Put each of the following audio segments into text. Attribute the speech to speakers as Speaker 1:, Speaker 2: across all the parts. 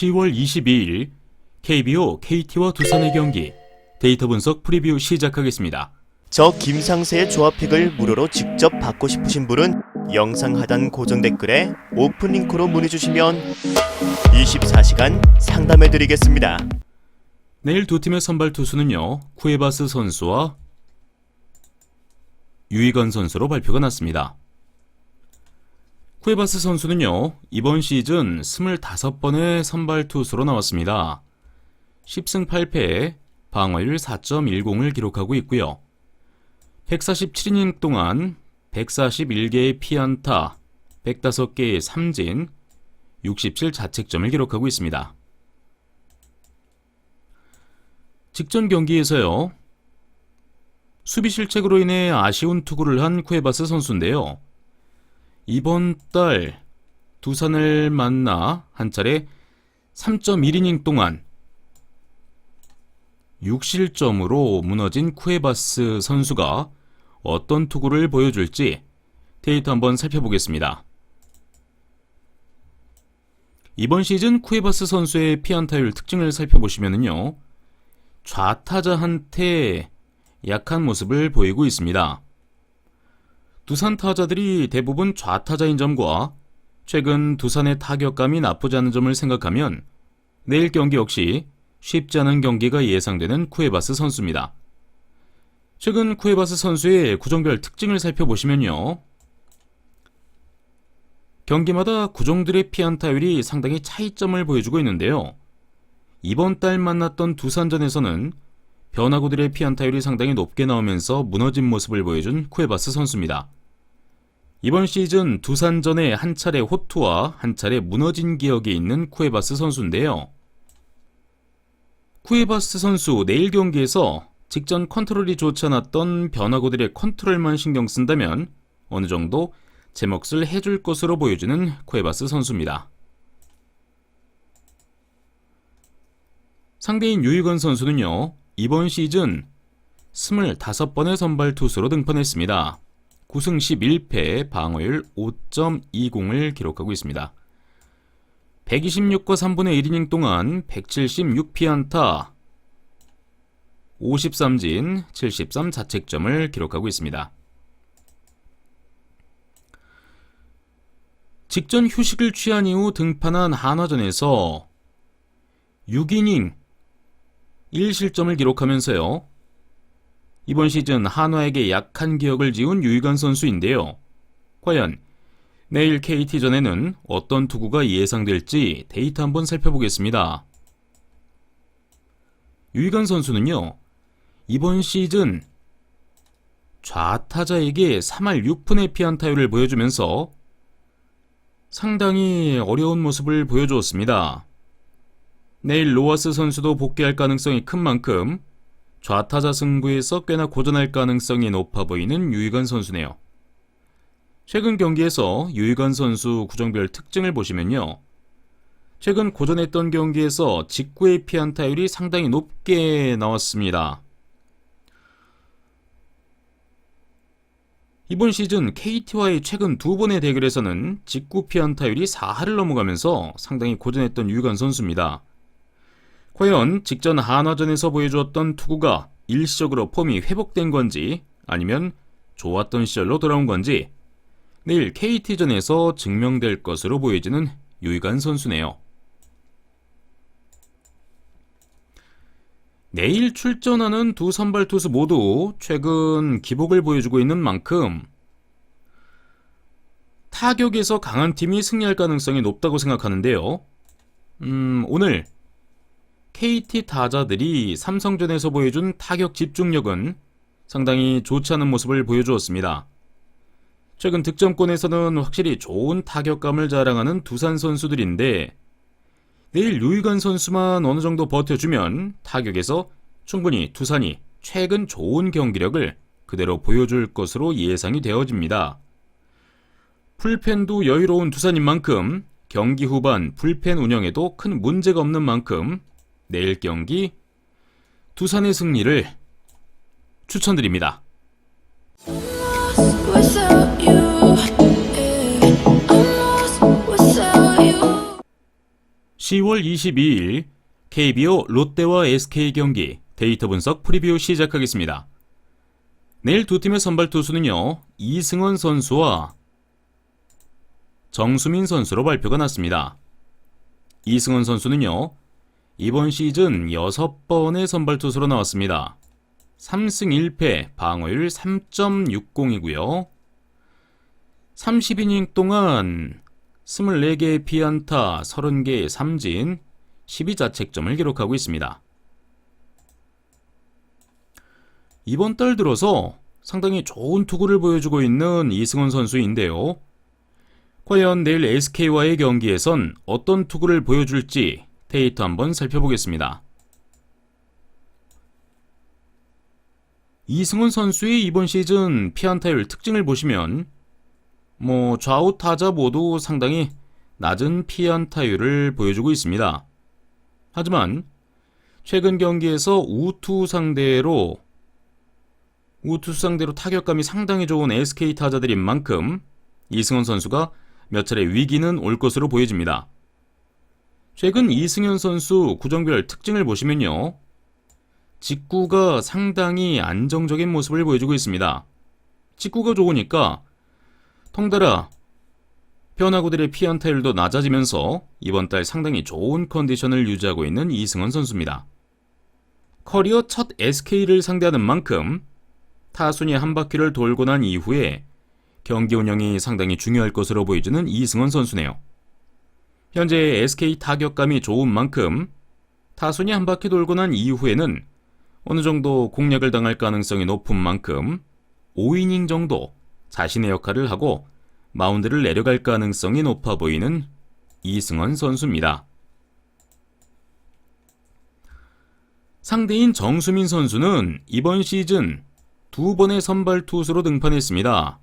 Speaker 1: 10월 22일 KBO KT와 두산의 경기 데이터 분석 프리뷰 시작하겠습니다.
Speaker 2: 저 김상세의 조합픽을 무료로 직접 받고 싶으신 분은 영상 하단 고정 댓글에 오픈 링크로 문의 주시면 24시간 상담해드리겠습니다.
Speaker 1: 내일 두 팀의 선발 투수는요, 쿠에바스 선수와 유이건 선수로 발표가 났습니다. 쿠에바스 선수는요, 이번 시즌 25번의 선발 투수로 나왔습니다. 10승 8패에 방어율 4.10을 기록하고 있고요. 147이닝 동안 141개의 피안타, 105개의 삼진, 67자책점을 기록하고 있습니다. 직전 경기에서요, 수비 실책으로 인해 아쉬운 투구를 한 쿠에바스 선수인데요. 이번 달 두산을 만나 한 차례 3.1이닝 동안 6실점으로 무너진 쿠에바스 선수가 어떤 투구를 보여줄지 데이터 한번 살펴보겠습니다. 이번 시즌 쿠에바스 선수의 피안타율 특징을 살펴보시면요, 좌타자한테 약한 모습을 보이고 있습니다. 두산 타자들이 대부분 좌타자인 점과 최근 두산의 타격감이 나쁘지 않은 점을 생각하면 내일 경기 역시 쉽지 않은 경기가 예상되는 쿠에바스 선수입니다. 최근 쿠에바스 선수의 구종별 특징을 살펴보시면요, 경기마다 구종들의 피안타율이 상당히 차이점을 보여주고 있는데요. 이번 달 만났던 두산전에서는 변화구들의 피안타율이 상당히 높게 나오면서 무너진 모습을 보여준 쿠에바스 선수입니다. 이번 시즌 두산전에 한 차례 호투와 한 차례 무너진 기억이 있는 쿠에바스 선수인데요. 쿠에바스 선수 내일 경기에서 직전 컨트롤이 좋지 않았던 변화구들의 컨트롤만 신경 쓴다면 어느 정도 제 몫을 해줄 것으로 보여주는 쿠에바스 선수입니다. 상대인 유이건 선수는요, 이번 시즌 25번의 선발 투수로 등판했습니다. 9승 11패, 방어율 5.20을 기록하고 있습니다. 126과 3분의 1이닝 동안 176피안타, 53진, 73자책점을 기록하고 있습니다. 직전 휴식을 취한 이후 등판한 한화전에서 6이닝 1실점을 기록하면서요, 이번 시즌 한화에게 약한 기억을 지운 유이건 선수인데요. 과연 내일 KT전에는 어떤 투구가 예상될지 데이터 한번 살펴보겠습니다. 유이건 선수는요, 이번 시즌 좌타자에게 3할 6푼의 피안타율을 보여주면서 상당히 어려운 모습을 보여주었습니다. 내일 로하스 선수도 복귀할 가능성이 큰 만큼 좌타자 승부에서 꽤나 고전할 가능성이 높아 보이는 유이건 선수네요. 최근 경기에서 유이건 선수 구종별 특징을 보시면요, 최근 고전했던 경기에서 직구의 피안타율이 상당히 높게 나왔습니다. 이번 시즌 KT와의 최근 두 번의 대결에서는 직구 피안타율이 4할을 넘어가면서 상당히 고전했던 유이건 선수입니다. 과연 직전 한화전에서 보여주었던 투구가 일시적으로 폼이 회복된 건지 아니면 좋았던 시절로 돌아온 건지 내일 KT전에서 증명될 것으로 보여지는 유이건 선수네요. 내일 출전하는 두 선발 투수 모두 최근 기복을 보여주고 있는 만큼 타격에서 강한 팀이 승리할 가능성이 높다고 생각하는데요. 오늘 KT 타자들이 삼성전에서 보여준 타격 집중력은 상당히 좋지 않은 모습을 보여주었습니다. 최근 득점권에서는 확실히 좋은 타격감을 자랑하는 두산 선수들인데 내일 유이건 선수만 어느 정도 버텨주면 타격에서 충분히 두산이 최근 좋은 경기력을 그대로 보여줄 것으로 예상이 되어집니다. 불펜도 여유로운 두산인 만큼 경기 후반 불펜 운영에도 큰 문제가 없는 만큼 내일 경기 두산의 승리를 추천드립니다.
Speaker 3: 10월
Speaker 1: 10월 22일 KBO 롯데와 SK 경기 데이터 분석 프리뷰 시작하겠습니다. 내일 두 팀의 선발 투수는요, 이승원 선수와 정수민 선수로 발표가 났습니다. 이승원 선수는요, 이번 시즌 6번의 선발 투수로 나왔습니다. 3승 1패, 방어율 3.60이고요. 30이닝 동안 24개의 피안타, 30개의 삼진, 12자책점을 기록하고 있습니다. 이번 달 들어서 상당히 좋은 투구를 보여주고 있는 이승원 선수인데요. 과연 내일 SK와의 경기에선 어떤 투구를 보여줄지 데이터 한번 살펴보겠습니다. 이승원 선수의 이번 시즌 피안타율 특징을 보시면 좌우 타자 모두 상당히 낮은 피안타율을 보여주고 있습니다. 하지만 최근 경기에서 우투 상대로 타격감이 상당히 좋은 SK 타자들인 만큼 이승원 선수가 몇 차례 위기는 올 것으로 보여집니다. 최근 이승원 선수 구종별 특징을 보시면요, 직구가 상당히 안정적인 모습을 보여주고 있습니다. 직구가 좋으니까 덩달아 변화구들의 피안타율도 낮아지면서 이번 달 상당히 좋은 컨디션을 유지하고 있는 이승원 선수입니다. 커리어 첫 SK를 상대하는 만큼 타순이 한 바퀴를 돌고 난 이후에 경기 운영이 상당히 중요할 것으로 보여지는 이승원 선수네요. 현재 SK 타격감이 좋은 만큼 타순이 한 바퀴 돌고 난 이후에는 어느 정도 공략을 당할 가능성이 높은 만큼 5이닝 정도 자신의 역할을 하고 마운드를 내려갈 가능성이 높아 보이는 이승원 선수입니다. 상대인 정수민 선수는 이번 시즌 2번의 선발 투수로 등판했습니다.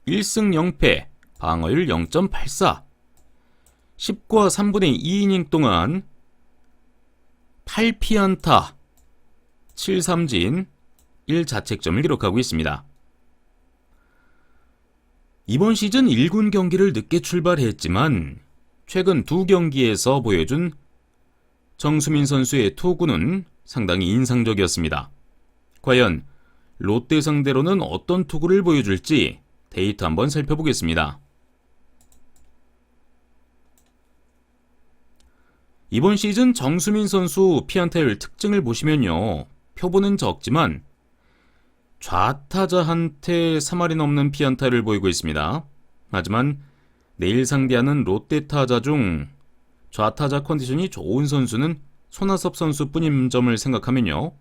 Speaker 1: 1승 0패, 방어율 0.84, 10과 3분의 2이닝 동안 8피안타, 7삼진, 1자책점을 기록하고 있습니다. 이번 시즌 1군 경기를 늦게 출발했지만 최근 두 경기에서 보여준 정수민 선수의 투구는 상당히 인상적이었습니다. 과연 롯데 상대로는 어떤 투구를 보여줄지 데이터 한번 살펴보겠습니다. 이번 시즌 정수민 선수 피안타율 특징을 보시면요, 표본은 적지만 좌타자한테 3할이 넘는 피안타를 보이고 있습니다. 하지만 내일 상대하는 롯데 타자 중 좌타자 컨디션이 좋은 선수는 손아섭 선수뿐인 점을 생각하면요,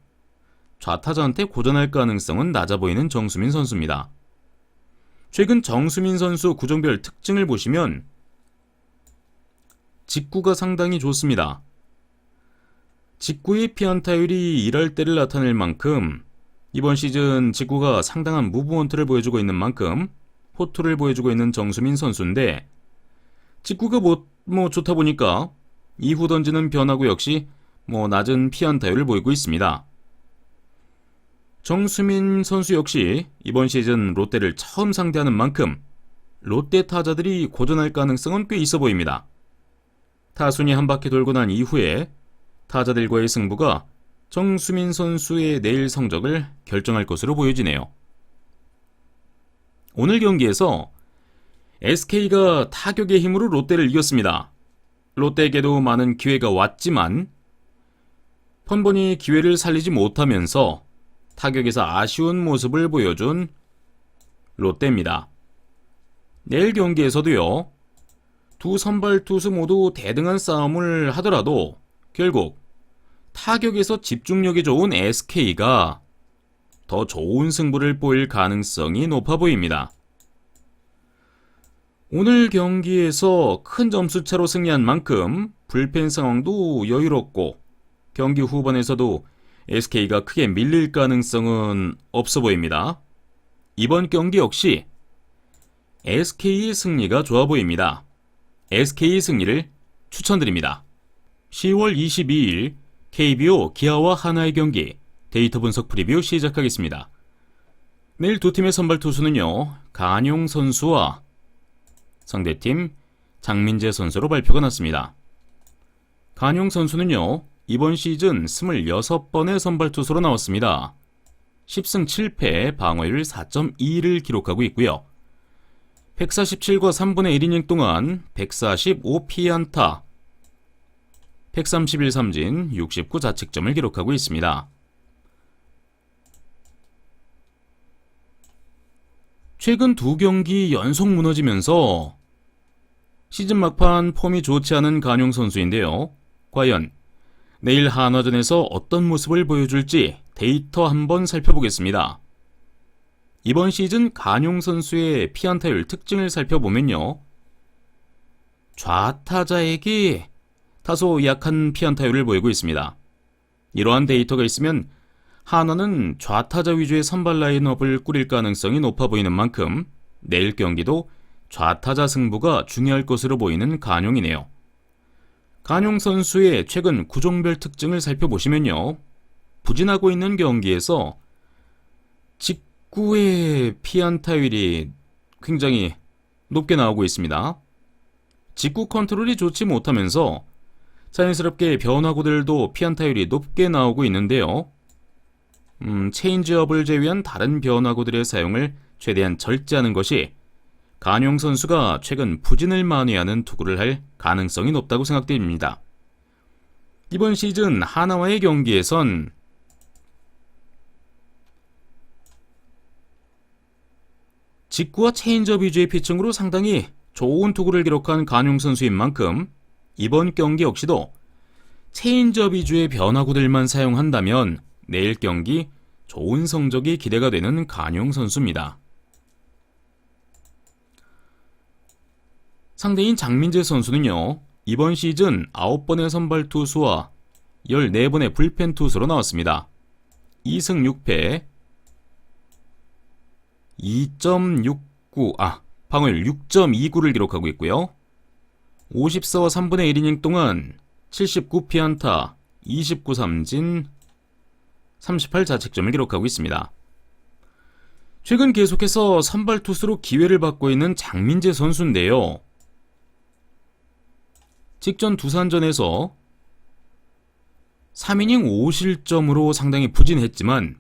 Speaker 1: 좌타자한테 고전할 가능성은 낮아 보이는 정수민 선수입니다. 최근 정수민 선수 구종별 특징을 보시면 직구가 상당히 좋습니다. 직구의 피안타율이 1할대를 나타낼 만큼 이번 시즌 직구가 상당한 무브먼트를 보여주고 있는 만큼 호투를 보여주고 있는 정수민 선수인데, 직구가 좋다 보니까 이후 던지는 변화구 역시 낮은 피안타율을 보이고 있습니다. 정수민 선수 역시 이번 시즌 롯데를 처음 상대하는 만큼 롯데 타자들이 고전할 가능성은 꽤 있어 보입니다. 타순이 한 바퀴 돌고 난 이후에 타자들과의 승부가 정수민 선수의 내일 성적을 결정할 것으로 보여지네요. 오늘 경기에서 SK가 타격의 힘으로 롯데를 이겼습니다. 롯데에게도 많은 기회가 왔지만 번번이 기회를 살리지 못하면서 타격에서 아쉬운 모습을 보여준 롯데입니다. 내일 경기에서도요, 두 선발 투수 모두 대등한 싸움을 하더라도 결국 타격에서 집중력이 좋은 SK가 더 좋은 승부를 보일 가능성이 높아 보입니다. 오늘 경기에서 큰 점수차로 승리한 만큼 불펜 상황도 여유롭고 경기 후반에서도 SK가 크게 밀릴 가능성은 없어 보입니다. 이번 경기 역시 SK의 승리가 좋아 보입니다. SK의 승리를 추천드립니다. 10월 22일 KBO 기아와 하나의 경기 데이터 분석 프리뷰 시작하겠습니다. 내일 두 팀의 선발 투수는요, 간용 선수와 상대팀 장민재 선수로 발표가 났습니다. 간용 선수는요, 이번 시즌 26번의 선발 투수로 나왔습니다. 10승 7패, 방어율 4.2를 기록하고 있고요. 147과 3분의 1이닝 동안 145피안타, 131 삼진, 69 자책점을 기록하고 있습니다. 최근 2경기 연속 무너지면서 시즌 막판 폼이 좋지 않은 간용 선수인데요. 과연 내일 한화전에서 어떤 모습을 보여줄지 데이터 한번 살펴보겠습니다. 이번 시즌 간용 선수의 피안타율 특징을 살펴보면요. 좌타자에게 다소 약한 피안타율을 보이고 있습니다. 이러한 데이터가 있으면 한화는 좌타자 위주의 선발 라인업을 꾸릴 가능성이 높아 보이는 만큼 내일 경기도 좌타자 승부가 중요할 것으로 보이는 간용이네요. 간용 선수의 최근 구종별 특징을 살펴보시면요. 부진하고 있는 경기에서 직구의 피안타율이 굉장히 높게 나오고 있습니다. 직구 컨트롤이 좋지 못하면서 자연스럽게 변화구들도 피안타율이 높게 나오고 있는데요. 체인지업을 제외한 다른 변화구들의 사용을 최대한 절제하는 것이 간용 선수가 최근 부진을 만회하는 투구를 할 가능성이 높다고 생각됩니다. 이번 시즌 하나와의 경기에선 직구와 체인지업 위주의 피칭으로 상당히 좋은 투구를 기록한 간용 선수인 만큼 이번 경기 역시도 체인지업 위주의 변화구들만 사용한다면 내일 경기 좋은 성적이 기대가 되는 간용 선수입니다. 상대인 장민재 선수는요, 이번 시즌 9번의 선발 투수와 14번의 불펜 투수로 나왔습니다. 2승 6패, 방어율 6.29를 기록하고 있고요. 54와 3분의 1이닝 동안 79피안타, 29 삼진, 38 자책점을 기록하고 있습니다. 최근 계속해서 선발 투수로 기회를 받고 있는 장민재 선수인데요. 직전 두산전에서 3이닝 5실점으로 상당히 부진했지만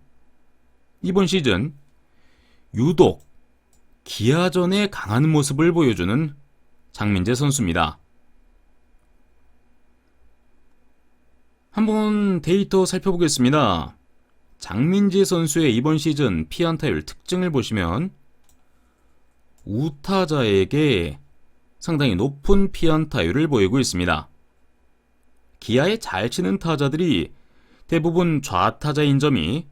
Speaker 1: 이번 시즌 유독 기아전에 강한 모습을 보여주는 장민재 선수입니다. 한번 데이터 살펴보겠습니다. 장민재 선수의 이번 시즌 피안타율 특징을 보시면 우타자에게 상당히 높은 피안타율을 보이고 있습니다. 기아에 잘 치는 타자들이 대부분 좌타자인 점이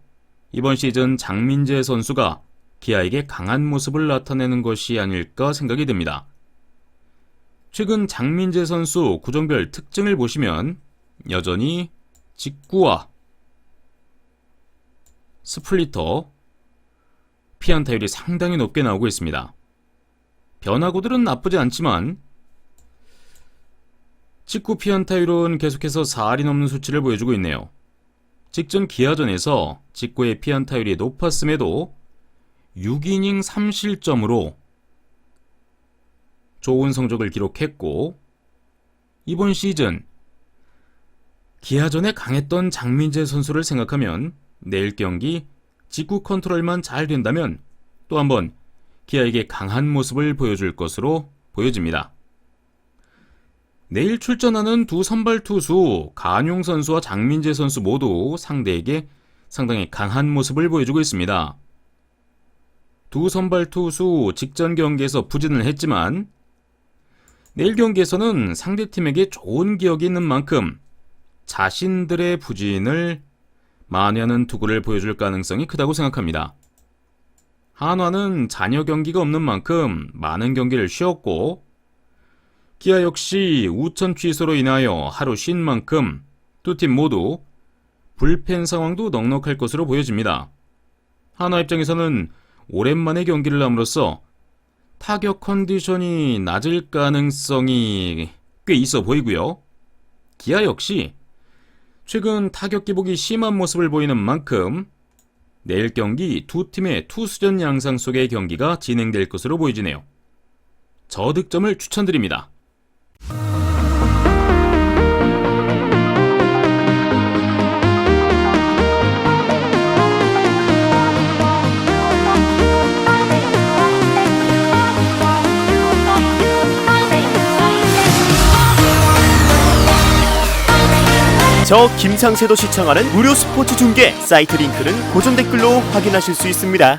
Speaker 1: 이번 시즌 장민재 선수가 기아에게 강한 모습을 나타내는 것이 아닐까 생각이 듭니다. 최근 장민재 선수 구종별 특징을 보시면 여전히 직구와 스플리터, 피안타율이 상당히 높게 나오고 있습니다. 변화구들은 나쁘지 않지만 직구 피안타율은 계속해서 4할이 넘는 수치를 보여주고 있네요. 직전 기아전에서 직구의 피안타율이 높았음에도 6이닝 3실점으로 좋은 성적을 기록했고 이번 시즌 기아전에 강했던 장민재 선수를 생각하면 내일 경기 직구 컨트롤만 잘 된다면 또 한번 기아에게 강한 모습을 보여줄 것으로 보여집니다. 내일 출전하는 두 선발 투수 간용 선수와 장민재 선수 모두 상대에게 상당히 강한 모습을 보여주고 있습니다. 두 선발 투수 직전 경기에서 부진을 했지만 내일 경기에서는 상대팀에게 좋은 기억이 있는 만큼 자신들의 부진을 만회하는 투구를 보여줄 가능성이 크다고 생각합니다. 한화는 잔여 경기가 없는 만큼 많은 경기를 쉬었고 기아 역시 우천 취소로 인하여 하루 쉰 만큼 두 팀 모두 불펜 상황도 넉넉할 것으로 보여집니다. 한화 입장에서는 오랜만에 경기를 함으로써 타격 컨디션이 낮을 가능성이 꽤 있어 보이고요. 기아 역시 최근 타격 기복이 심한 모습을 보이는 만큼 내일 경기 두 팀의 투수전 양상 속의 경기가 진행될 것으로 보여지네요. 저득점을 추천드립니다.
Speaker 2: 저 김상세도 시청하는 무료 스포츠 중계 사이트 링크는 고정 댓글로 확인하실 수 있습니다.